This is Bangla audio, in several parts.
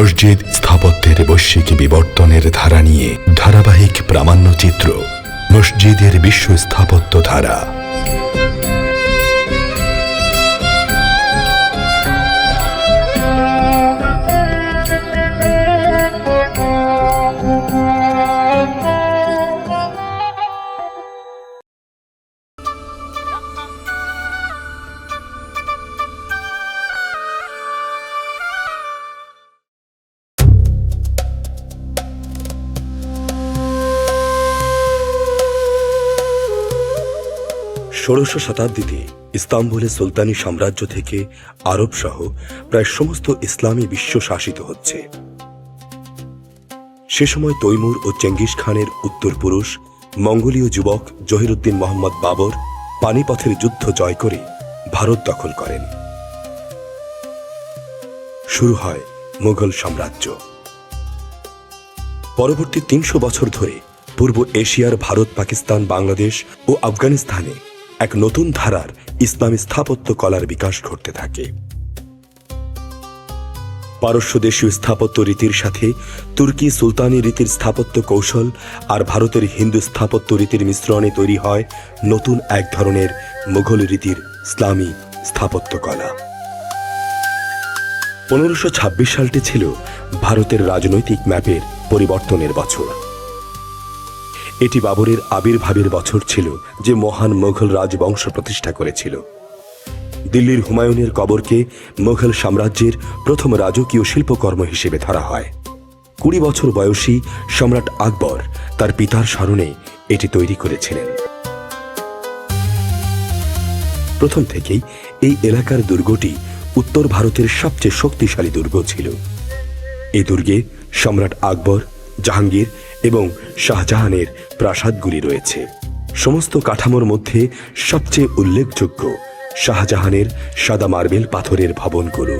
মসজিদ স্থাপত্যের বৈশ্বিক বিবর্তনের ধারা নিয়ে ধারাবাহিক প্রামাণ্যচিত্র মসজিদের বিশ্ব স্থাপত্য ধারা। ষোড়শ শতাব্দীতে ইস্তাম্বুলে সুলতানি সাম্রাজ্য থেকে আরব সহ প্রায় সমস্ত ইসলামী বিশ্ব শাসিত হচ্ছে। সে সময় তৈমুর ও চেঙ্গিস খানের উত্তরপুরুষ মঙ্গোলীয় যুবক জহিরুদ্দিন মোহাম্মদ বাবর পানিপথের যুদ্ধ জয় করে ভারত দখল করেন। শুরু হয় মুঘল সাম্রাজ্য। পরবর্তী ৩০০ বছর ধরে পূর্ব এশিয়ার ভারত, পাকিস্তান, বাংলাদেশ ও আফগানিস্তানে এক নতুন ধারার ইসলামী স্থাপত্য কলার বিকাশ ঘটতে থাকে। পারস্য দেশীয় স্থাপত্য রীতির সাথে তুর্কি সুলতানি রীতির স্থাপত্য কৌশল আর ভারতের হিন্দু স্থাপত্য রীতির মিশ্রণে তৈরি হয় নতুন এক ধরনের মুঘল রীতির ইসলামী স্থাপত্য কলা। 1526 সালটি ছিল ভারতের রাজনৈতিক ম্যাপের পরিবর্তনের বছর। এটি বাবরের আবির্ভাবের বছর ছিল, যে মহান মুঘল রাজবংশ প্রতিষ্ঠা করেছিল। দিল্লির হুমায়ুনের কবরকে মুঘল সাম্রাজ্যের প্রথম রাজকীয় শিল্পকর্ম হিসেবে ধরা হয়। 20 বছর বয়সী সম্রাট আকবর তার পিতার স্মরণে এটি তৈরি করেছিলেন। প্রথম থেকেই এই এলাকার দুর্গটি উত্তর ভারতের সবচেয়ে শক্তিশালী দুর্গ ছিল। এই দুর্গে সম্রাট আকবর, জাহাঙ্গীর এবং শাহজাহানের প্রাসাদগুলি রয়েছে। সমস্ত কাঠামোর মধ্যে সবচেয়ে উল্লেখযোগ্য শাহজাহানের সাদা মার্বেল পাথরের ভবনগুলো।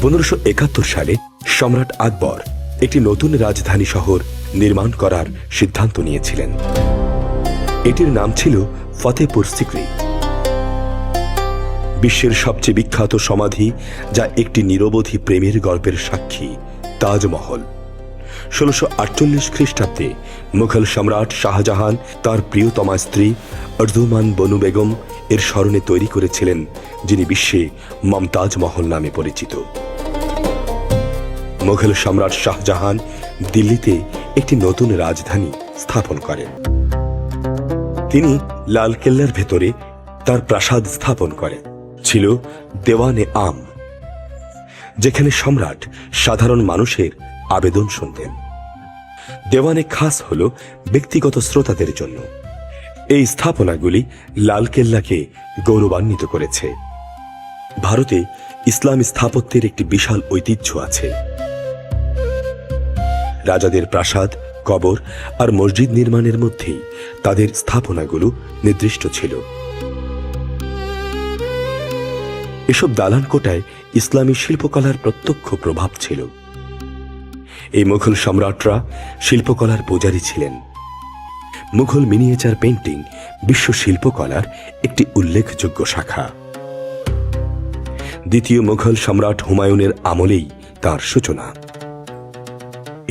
1571 সালে সম্রাট আকবর একটি নতুন রাজধানী শহর নির্মাণ করার সিদ্ধান্ত নিয়েছিলেন। এটির নাম ছিল ফতেপুর সিক্রি। বিশ্বের সবচেয়ে বিখ্যাত সমাধি, যা একটি নিরবধি প্রেমের গল্পের সাক্ষী, তাজমহল 1648 খ্রিস্টাব্দে মুঘল সম্রাট শাহজাহান তার প্রিয়তমা স্ত্রী আরজুমান বনু বেগম এর স্মরণে তৈরি করেছিলেন, যিনি বিশ্বে মমতাজ মহল নামে পরিচিত। মুঘল সম্রাট শাহজাহান দিল্লিতে একটি নতুন রাজধানী স্থাপন করেন। তিনি লাল কেল্লার ভেতরে তার প্রাসাদ স্থাপন করেন। ছিল দেওয়ানে আম, যেখানে সম্রাট সাধারণ মানুষের আবেদন শুনতেন। দেওয়ানে খাস হল ব্যক্তিগত শ্রোতাদের জন্য। এই স্থাপনাগুলি লালকেল্লাকে গৌরবান্বিত করেছে। ভারতে ইসলামী স্থাপত্যের একটি বিশাল ঐতিহ্য আছে। রাজাদের প্রাসাদ, কবর আর মসজিদ নির্মাণের মধ্যেই তাদের স্থাপনাগুলো নির্দিষ্ট ছিল। এসব দালান কোটায় ইসলামী শিল্পকলার প্রত্যক্ষ প্রভাব ছিল। এই মুঘল সম্রাটরা শিল্পকলার পূজারী ছিলেন। মুঘল মিনিয়েচার পেইন্টিং বিশ্ব শিল্পকলার একটি উল্লেখযোগ্য শাখা। দ্বিতীয় মুঘল সম্রাট হুমায়ুনের আমলেই তার সূচনা।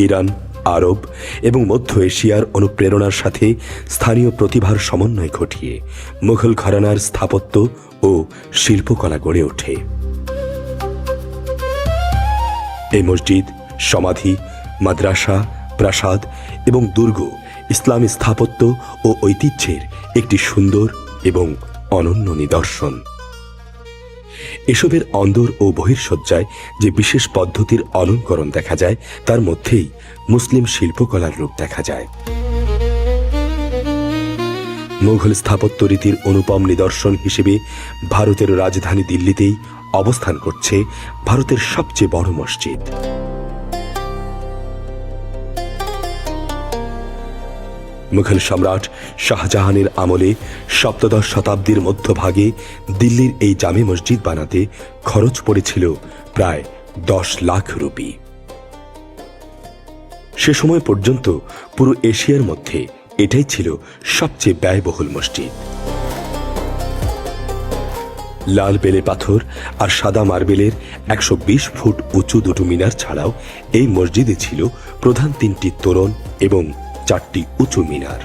ইরান, আরব এবং মধ্য এশিয়ার অনুপ্রেরণার সাথে স্থানীয় প্রতিভার সমন্বয় ঘটিয়ে মুঘল ঘরানার স্থাপত্য ও শিল্পকলা গড়ে ওঠে। এই মসজিদ, সমাধি, মাদ্রাসা, প্রাসাদ এবং দুর্গ ইসলামী স্থাপত্য ও ঐতিহ্যের একটি সুন্দর এবং অনন্য নিদর্শন। এসবের অন্দর ও বহির্সজ্জায় যে বিশেষ পদ্ধতির অলঙ্করণ দেখা যায়, তার মধ্যেই মুসলিম শিল্পকলার রূপ দেখা যায়। মুঘল স্থাপত্য রীতির অনুপম নিদর্শন হিসেবে ভারতের রাজধানী দিল্লিতেই অবস্থান করছে ভারতের সবচেয়ে বড় মসজিদ। মুঘল সম্রাট শাহজাহানের আমলে সপ্তদশ শতাব্দীর মধ্যভাগে দিল্লির এই জামে মসজিদ বানাতে খরচ পড়েছিল প্রায় 10 লাখ রুপি। সে সময় পর্যন্ত পুরো এশিয়ার মধ্যে এটাই ছিল সবচেয়ে ব্যয়বহুল মসজিদ। লাল বেলে পাথর আর সাদা মার্বেলের 120 ফুট উঁচু দুটো মিনার ছাড়াও এই মসজিদে ছিল প্রধান 3টি তোরণ এবং 4টি উঁচু মিনার।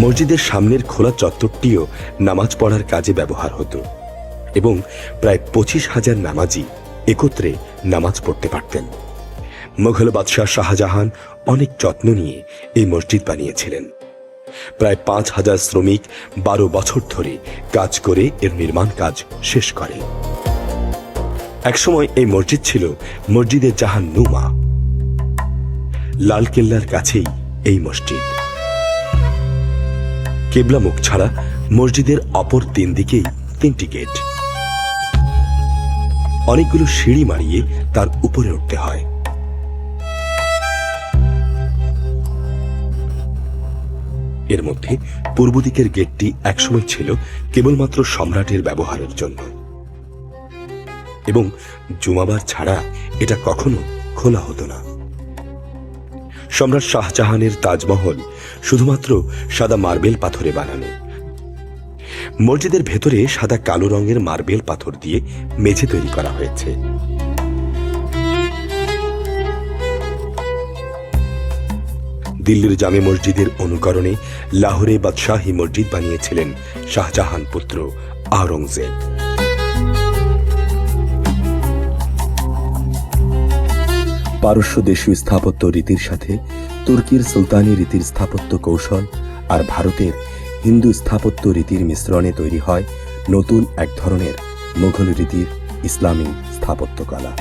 মসজিদের সামনের খোলা চত্বরটিও নামাজ পড়ার কাজে ব্যবহার হতো এবং প্রায় 25,000 নামাজি একত্রে নামাজ পড়তে পারতেন। মুঘল বাদশাহ শাহজাহান অনেক যত্ন নিয়ে এই মসজিদ বানিয়েছিলেন। প্রায় 5,000 শ্রমিক 12 বছর ধরে কাজ করে এর নির্মাণ কাজ শেষ করে। একসময় এই মসজিদ ছিল মসজিদে জাহান নুমা। লালকেল্লার কাছেই এই মসজিদ। কেবলা মুখ ছাড়া মসজিদের অপর 3 দিকেই 3টি গেট। অনেকগুলো সিঁড়ি মারিয়ে তার উপরে উঠতে হয়। এর মধ্যে পূর্ব দিকের গেটটি একসময় ছিল কেবলমাত্র সম্রাটের ব্যবহারের জন্য এবং জুমাবার ছাড়া এটা কখনো খোলা হতো না। সম্রাট শাহজাহানের তাজমহল শুধুমাত্র সাদা মার্বেল পাথরে বানানো। মসজিদের ভেতরে সাদা কালো রঙের মার্বেল পাথর দিয়ে মেঝে তৈরি করা হয়েছে। দিল্লির জামে মসজিদের অনুকরণে লাহোরে বাদশাহী মসজিদ বানিয়েছিলেন শাহজাহান পুত্র আওরঙ্গজেব। পারস্য দেশীয় স্থাপত্য রীতির সাথে তুর্কির সুলতানি রীতির স্থাপত্য কৌশল আর ভারতের হিন্দু স্থাপত্য রীতির মিশ্রণে তৈরি হয় নতুন এক ধরনের মুঘল রীতির ইসলামী স্থাপত্যকলা।